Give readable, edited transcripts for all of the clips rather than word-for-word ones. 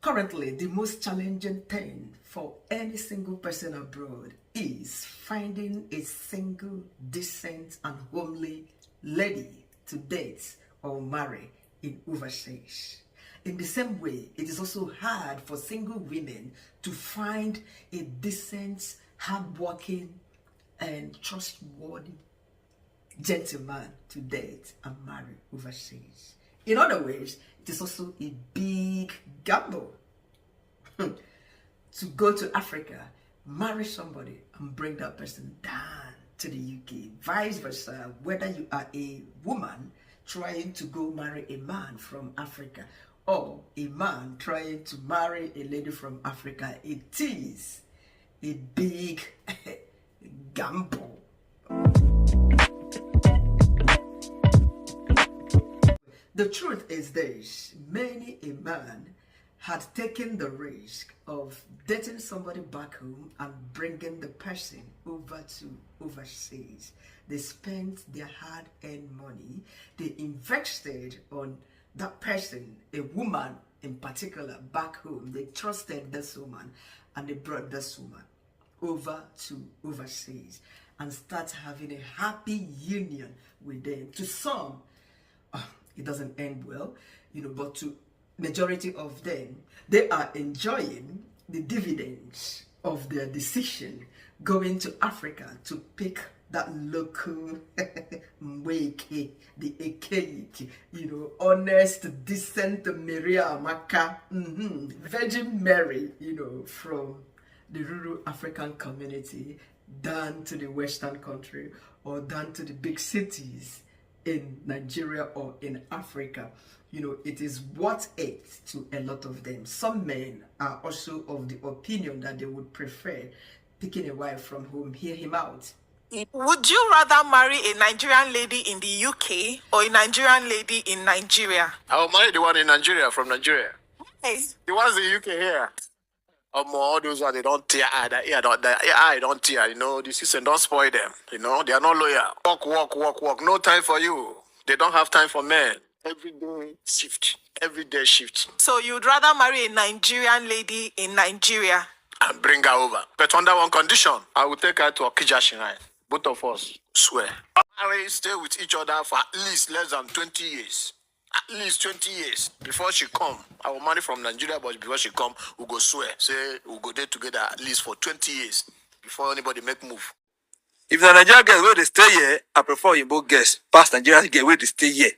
Currently, the most challenging thing for any single person abroad is finding a single, decent, and homely lady to date or marry in overseas. In the same way, it is also hard for single women to find a decent, hardworking, and trustworthy gentleman to date and marry overseas. In other words, it is also a big gamble to go to Africa, marry somebody, and bring that person down to the UK. Vice versa, whether you are a woman trying to go marry a man from Africa or a man trying to marry a lady from Africa, it is a big gamble. The truth is this: many a man had taken the risk of dating somebody back home and bringing the person over to overseas. They spent their hard-earned money. They invested on that person, a woman in particular, back home. They trusted this woman and they brought this woman over to overseas and start having a happy union with them. To some, it doesn't end well, but to majority of them, they are enjoying the dividends of their decision going to Africa to pick that local mweke, the ekeyiki, honest, decent Maria Amaka, Virgin Mary, from the rural African community down to the Western country or down to the big cities in Nigeria or in Africa. It is worth it to a lot of them. Some men are also of the opinion that they would prefer picking a wife from home. Hear him out. Would you rather marry a Nigerian lady in the UK or a Nigerian lady in Nigeria? I will marry the one in Nigeria, from Nigeria. Hey. The ones in the UK here. All those ones, they don't tear. I don't tear. The system don't spoil them. They are not loyal. Work. No time for you. They don't have time for men. Every day shift. Every day shift. So you'd rather marry a Nigerian lady in Nigeria? And bring her over. But under one condition. I will take her to Okija Shrine. Both of us swear. Marry, stay with each other for at least less than 20 years. At least 20 years before she come. I will marry from Nigeria, but before she come, we'll go swear. Say we'll go there together at least for 20 years before anybody make move. If the Nigerian girls where they stay here, I prefer you both girls past Nigerian girls where they stay here.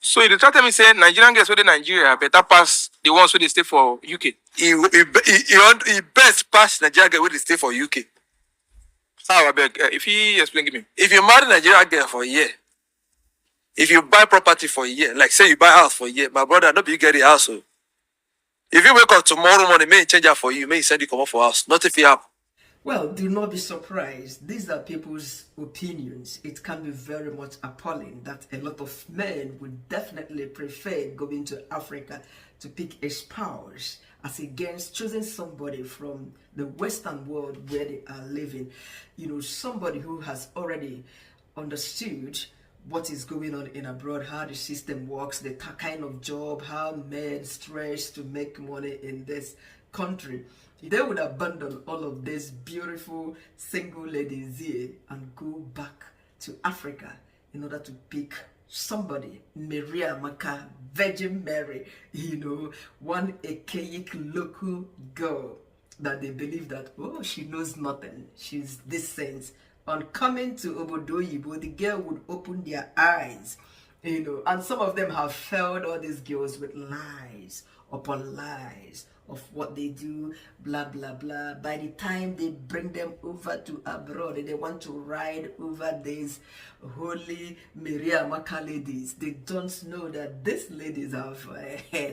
So you try to tell me say Nigerian girls where they Nigeria better pass the ones where they stay for UK? He best pass Nigerian girls where they stay for UK. How I beg? If he explain to me. If you marry Nigerian girl for a year, if you buy property for a year, like say you buy a house for a year, my brother, not be you get the house. So if you wake up tomorrow morning, may change that for you, may send you come up for house. Not if you have. Well, do not be surprised. These are people's opinions. It can be very much appalling that a lot of men would definitely prefer going to Africa to pick a spouse as against choosing somebody from the Western world where they are living. Somebody who has already understood what is going on in abroad, how the system works, the kind of job, how men stress to make money in this country. They would abandon all of these beautiful single ladies here and go back to Africa in order to pick somebody, Maria Maka, Virgin Mary, one archaic local girl that they believe that, she knows nothing, she's decent. On coming to Obodoyibo, the girl would open their eyes, and some of them have failed all these girls with lies upon lies of what they do, blah blah blah. By the time they bring them over to abroad, they want to ride over these holy Maria Maka ladies. They don't know that these ladies have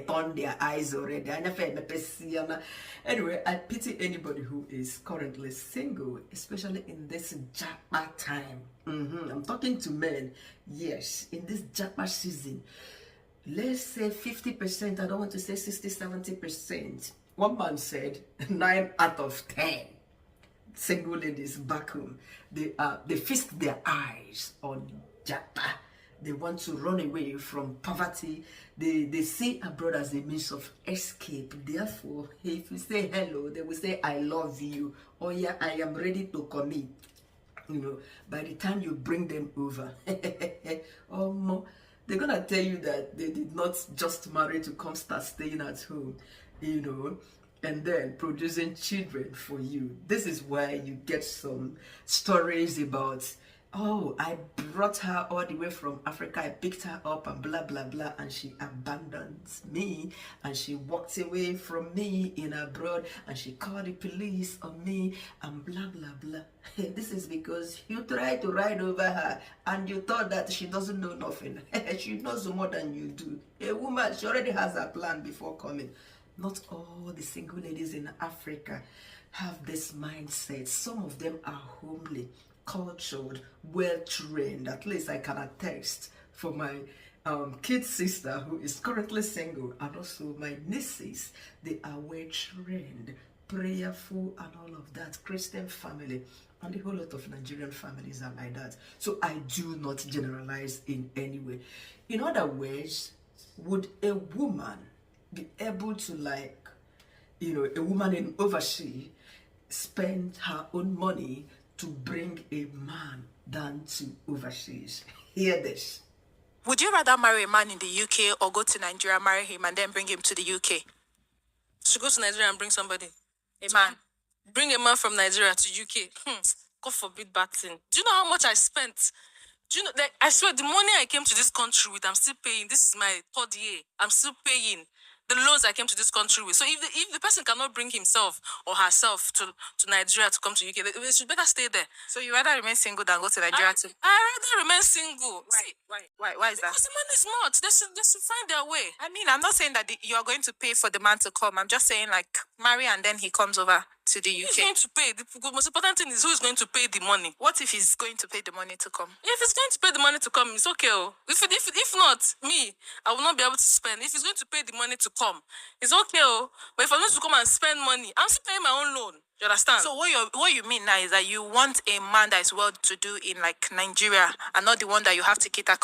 turned their eyes already. Anyway, I pity anybody who is currently single, especially in this Japa time. I'm talking to men. Yes, in this Japa season, let's say 50%, I don't want to say 60-70%. One man said 9 out of 10 single ladies back home, they feast their eyes on Japa. They want to run away from poverty. They see abroad as a means of escape. Therefore, if you say hello, they will say, I love you. Oh yeah, I am ready to commit. By the time you bring them over, they're gonna tell you that they did not just marry to come start staying at home, and then producing children for you. This is why you get some stories about, oh, I brought her all the way from Africa, I picked her up and blah blah blah, and she abandons me and she walked away from me in abroad and she called the police on me and blah blah blah. This is because you tried to ride over her and you thought that she doesn't know nothing. She knows more than you do. A woman, she already has a plan before coming. Not all the single ladies in Africa have this mindset. Some of them are homely, cultured, well-trained. At least I can attest for my kid sister who is currently single, and also my nieces. They are well-trained, prayerful, and all of that. Christian family, and a whole lot of Nigerian families are like that. So I do not generalize in any way. In other words, would a woman be able to, like, a woman in overseas spend her own money to bring a man down to overseas? Hear this. Would you rather marry a man in the UK or go to Nigeria, marry him, and then bring him to the UK? Should go to Nigeria and bring somebody. A man. Bring a man from Nigeria to UK. God forbid bad thing. Do you know how much I spent? Do you know that I swear the money I came to this country with, I'm still paying. This is my 3rd year. I'm still paying the loans I came to this country with. So if the person cannot bring himself or herself to Nigeria to come to UK, they should better stay there. So you rather remain single than go to Nigeria too? I rather remain single. Why? See, Why is that? because the money is not. They should find their way. I mean, I'm not saying that you are going to pay for the man to come. I'm just saying, like, marry and then he comes over to the Who's UK. going to pay? The most important thing is who is going to pay the money. What if he's going to pay the money to come? If he's going to pay the money to come, it's okay. If not, me, I will not be able to spend. If he's going to pay the money to come, it's okay. But if I'm going to come and spend money, I'm still paying my own loan. You understand? So what you mean now is that you want a man that is well to do in, like, Nigeria, and not the one that you have to cater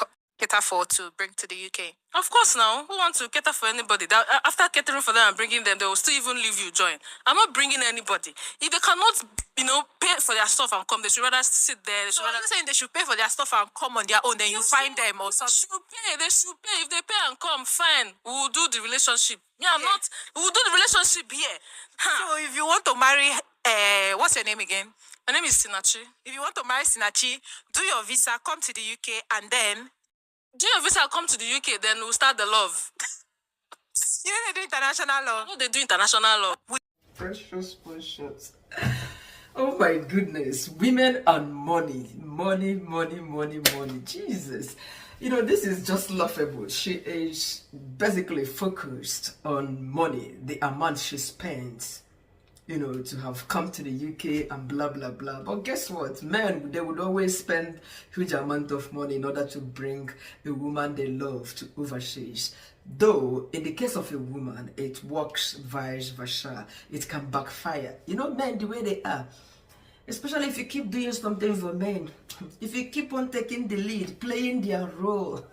for to bring to the UK. Of course, now, who wants to cater for anybody? That, after catering for them and bringing them, they will still even leave you join. I'm not bringing anybody. If they cannot, pay for their stuff and come, they should rather sit there. So are you saying they should pay for their stuff and come on their own, then you find them or something? They should pay. If they pay and come, fine. We will do the relationship. We will do the relationship here. So if you want to marry, what's your name again? My name is Sinachi. If you want to marry Sinachi, do your visa, come to the UK, and then do your visa, come to the UK, then we'll start the love. You know they do international law. No, they do international law. Precious. Oh my goodness. Women and money. Money. Jesus. This is just laughable. She is basically focused on money, the amount she spends, to have come to the UK and blah, blah, blah. But guess what? Men, they would always spend huge amount of money in order to bring a woman they love to overseas. Though, in the case of a woman, it works vice versa. It can backfire. Men, the way they are, especially if you keep doing something for men, if you keep on taking the lead, playing their role,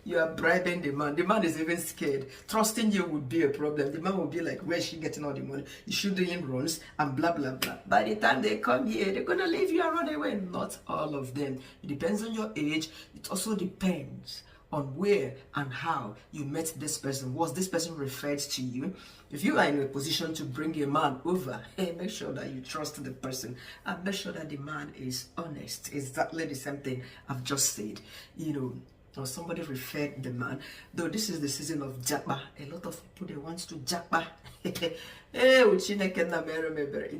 you are bribing the man. The man is even scared. Trusting you would be a problem. The man will be like, where's she getting all the money? Is she doing runs and blah, blah, blah. By the time they come here, they're going to leave you and run away. Not all of them. It depends on your age. It also depends on where and how you met this person. Was this person referred to you? If you are in a position to bring a man over, make sure that you trust the person and make sure that the man is honest. Exactly the same thing I've just said. Or somebody referred the man. Though this is the season of japa, a lot of people, they want to japa. It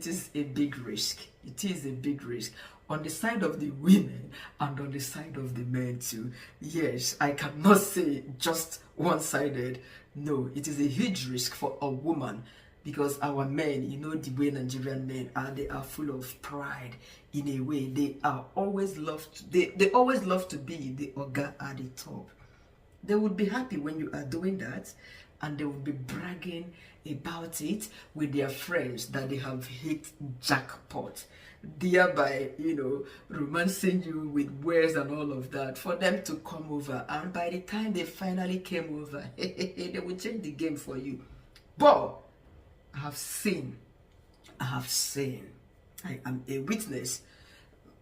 is a big risk. It is a big risk on the side of the women and on the side of the men too. Yes, I cannot say just one-sided. No, it is a huge risk for a woman, because our men, the way Nigerian men are, they are full of pride. In a way, they always love to be the oga at the top. They would be happy when you are doing that, and they will be bragging about it with their friends that they have hit jackpot, thereby, romancing you with words and all of that for them to come over. And by the time they finally came over, they will change the game for you. But I have seen, I am a witness.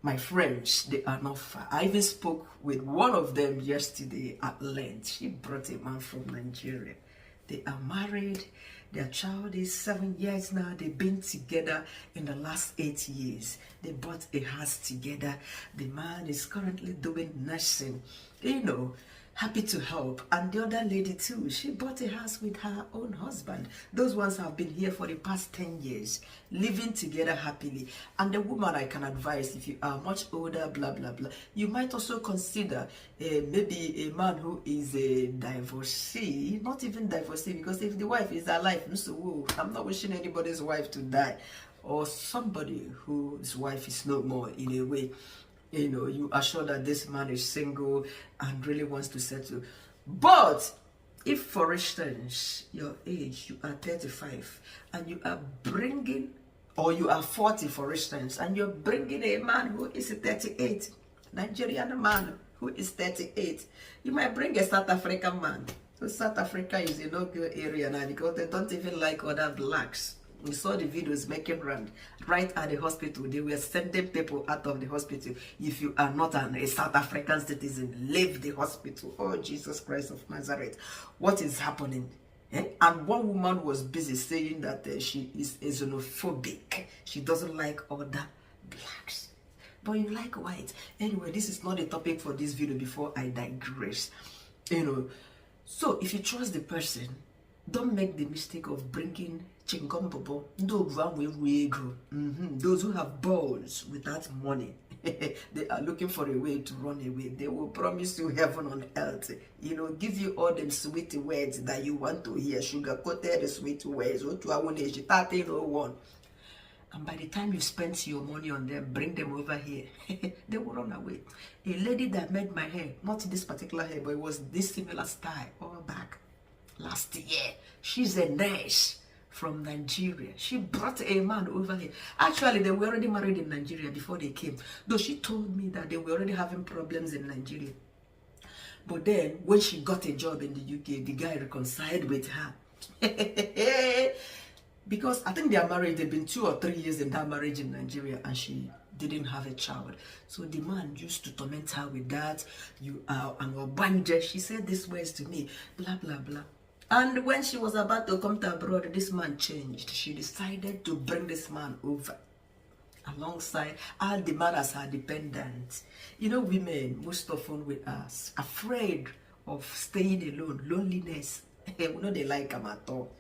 My friends, they are not far. I even spoke with one of them yesterday at length. She brought a man from Nigeria. They are married. Their child is 7 years now. They've been together in the last 8 years. They bought a house together. The man is currently doing nursing. Happy to help. And the other lady too, she bought a house with her own husband. Those ones have been here for the past 10 years, living together happily. And the woman, I can advise, if you are much older, blah blah blah, you might also consider maybe a man who is a divorcee. Not even divorcee, because if the wife is alive, I'm not wishing anybody's wife to die, or somebody whose wife is no more, in a way. You are sure that this man is single and really wants to settle. But if, for instance, your age, you are 35 and you are bringing, or you are 40, for instance, and you're bringing a man who is 38, Nigerian man who is 38, you might bring a South African man. So South Africa is a no-go area now because they don't even like other blacks. We saw the videos making round right at the hospital. They were sending people out of the hospital. If you are not a South African citizen, leave the hospital. Oh, Jesus Christ of Nazareth. What is happening? And one woman was busy saying that she is xenophobic. She doesn't like other blacks. But you like white. Anyway, this is not a topic for this video before I digress. So if you trust the person, don't make the mistake of bringing chingombobo, those who have balls without money. They are looking for a way to run away. They will promise you heaven on earth, give you all them sweet words that you want to hear, sugar-coated sweet words, and by the time you spend your money on them, bring them over here, they will run away. A lady that made my hair, not this particular hair, but it was this similar style all back last year. She's a nurse from Nigeria. She brought a man over here. Actually, they were already married in Nigeria before they came. Though she told me that they were already having problems in Nigeria. But then, when she got a job in the UK, the guy reconciled with her. Because I think they are married, they've been 2 or 3 years in that marriage in Nigeria, and she didn't have a child. So the man used to torment her with that. You are an obanja. She said these words to me, blah, blah, blah. And when she was about to come to abroad, this man changed. She decided to bring this man over alongside all the man as her dependent. Women, most often with us, afraid of staying alone, loneliness. We know they like them at all.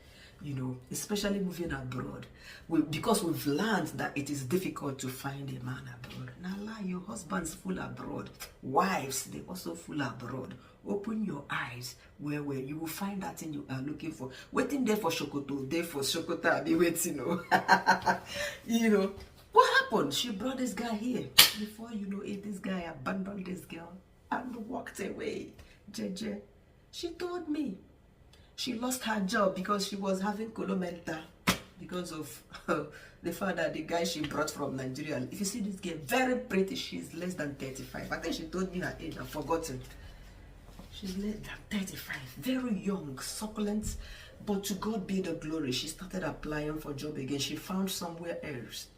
Especially moving abroad. Because we've learned that it is difficult to find a man abroad. Now, your husband's full abroad. Wives, they also full abroad. Open your eyes where you will find that thing you are looking for. Waiting there for Shokoto, there for Shokoto, I'll be waiting, What happened? She brought this guy here. Before you know it, this guy abandoned this girl and walked away. JJ, she told me she lost her job because she was having colomenta because of the fact that the guy she brought from Nigeria. If you see this girl, very pretty, she's less than 35. I think she told me her age, I've forgotten. She's less than 35, very young, succulent, but to God be the glory. She started applying for a job again. She found somewhere else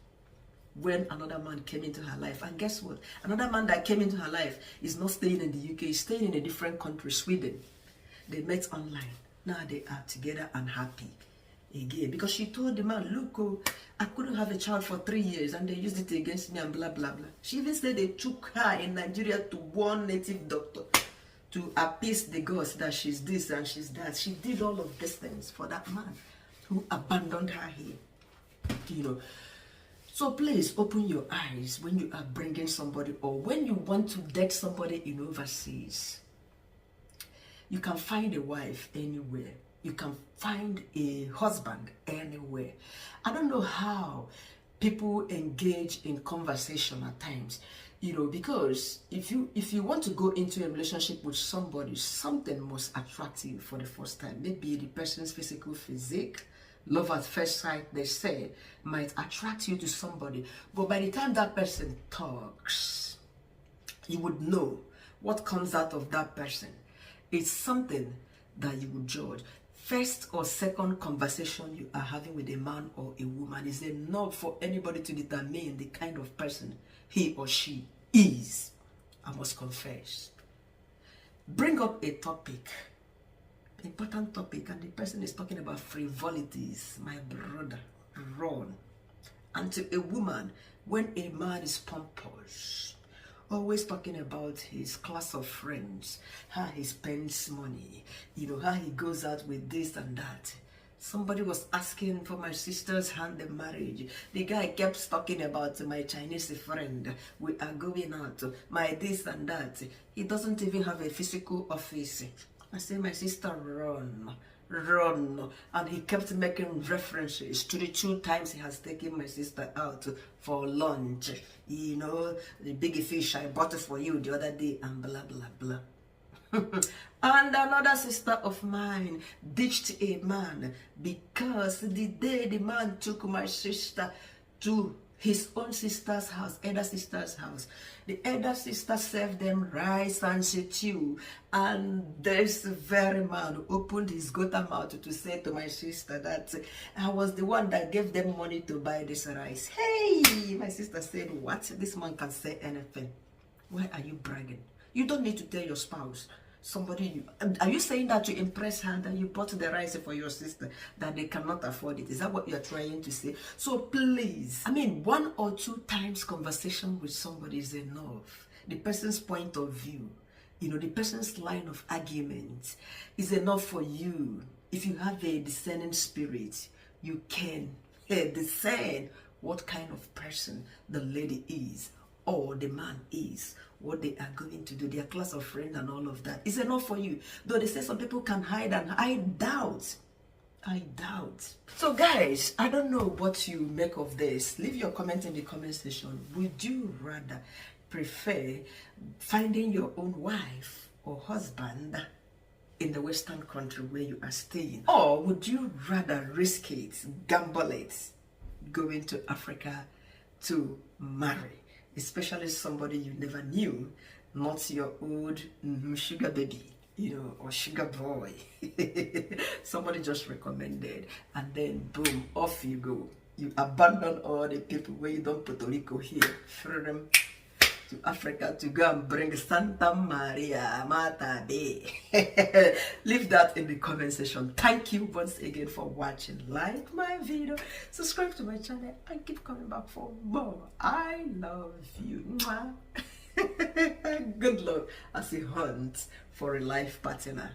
when another man came into her life. And guess what? Another man that came into her life is not staying in the UK, he's staying in a different country, Sweden. They met online. Now they are together and happy again. Because she told the man, look, I couldn't have a child for 3 years and they used it against me and blah, blah, blah. She even said they took her in Nigeria to one native doctor to appease the gods that she's this and she's that. She did all of these things for that man who abandoned her here. So please open your eyes when you are bringing somebody, or when you want to date somebody in overseas. You can find a wife anywhere. You can find a husband anywhere. I don't know how people engage in conversation at times, you know, because if you want to go into a relationship with somebody, something must attract you for the first time. Maybe the person's physical physique, love at first sight, they say, might attract you to somebody. But by the time that person talks, you would know what comes out of that person. It's something that you would judge. First or second conversation you are having with a man or a woman is enough for anybody to determine the kind of person he or she is. I must confess. Bring up a topic, important topic, and the person is talking about frivolities. My brother, run. And to a woman, when a man is pompous, always talking about his class of friends, how he spends money, you know, how he goes out with this and that. Somebody was asking for my sister's hand in marriage. The guy kept talking about my Chinese friend. We are going out, my this and that. He doesn't even have a physical office. I say, my sister, run. And he kept making references to the 2 times he has taken my sister out for lunch. You know, the big fish I bought for you the other day, and blah blah blah. And another sister of mine ditched a man because the day the man took my sister to his own sister's house, elder sister's house, the elder sister served them rice and stew, and this very man opened his gutter mouth to say to my sister that I was the one that gave them money to buy this rice. Hey, my sister said, what? This man can say anything. Why are you bragging? You don't need to tell your spouse. Somebody, are you saying that to impress her that you bought the rice for your sister, that they cannot afford it? Is that what you're trying to say? So please, I mean, 1 or 2 times conversation with somebody is enough. The person's point of view, you know, the person's line of argument is enough for you. If you have a discerning spirit, you can discern what kind of person the lady is or the man is, what they are going to do, their class of friend and all of that. It's enough for you. Though they say some people can hide, and I doubt. So guys, I don't know what you make of this. Leave your comment in the comment section. Would you rather prefer finding your own wife or husband in the Western country where you are staying? Or would you rather risk it, gamble it, going to Africa to marry? Especially somebody you never knew, not your old sugar baby, you know, or sugar boy. Somebody just recommended, and then boom, off you go. You abandon all the people where you don't Puerto Rico here, throw them to Africa to go and bring Santa Maria Mata Bay. Leave that in the comment section. Thank you once again for watching. Like my video, subscribe to my channel, and keep coming back for more. I love you. Good luck as you hunt for a life partner.